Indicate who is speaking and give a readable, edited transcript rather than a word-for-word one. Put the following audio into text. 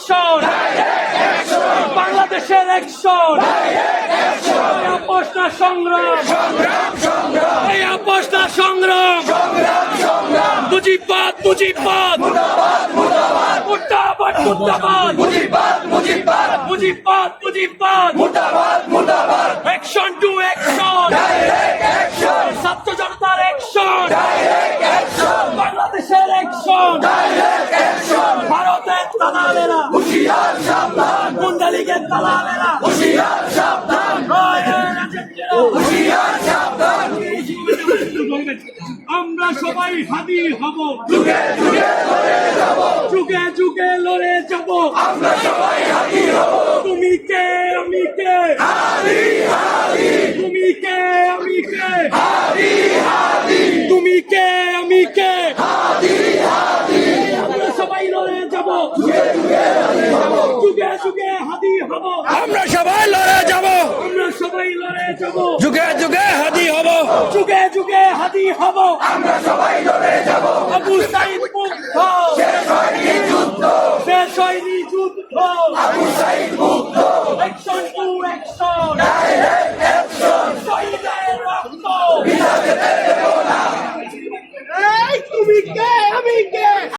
Speaker 1: Action, বাংলাদেশের action, আপোষ না সংগ্রাম, এই আপোষ না সংগ্রাম, মুজিবাদ মুজিবাদ, মুর্দাবাদ মুর্দাবাদ, মুজিবাদ মুজিবাদ, অ্যাকশন টু অ্যাকশন, ছাত্র জনতার অ্যাকশন, বাংলাদেশের অ্যাকশন, ভারতের দালালেরা হুঁশিয়ার সাবধান, মুন্ডালিগের দালালেরা হুঁশিয়ার সাবধান, হুঁশিয়ার সাবধান। আমরা সবাই হাদি হব, যুগে যুগে লড়ে যাব, যুগে যুগে লড়ে যাব, আমরা সবাই হাদি হব। তুমি কে আমি কে, হাদি হাদি, তুমি কে আমি কে, হাদি হাদি, তুমি কে আমি কে, হাদি হাদি, আমরা সবাই লড়ে যাব, যুগে যুগে লড়ে যাব, যুগে যুগে হাদি হব,
Speaker 2: আমরা সবাই লড়ে যাব,
Speaker 1: আমরা সবাই লড়ে যাব,
Speaker 2: যুগে যুগে হাদি হব,
Speaker 1: যুগে যুগে হাদি হব,
Speaker 3: আমরা সবাই লড়ে যাব,
Speaker 1: আবু সাইদ মুগ্ধ,
Speaker 3: শেষ হয়নি যুদ্ধ,
Speaker 1: শেষ হয়নি যুদ্ধ,
Speaker 3: আবু সাইদ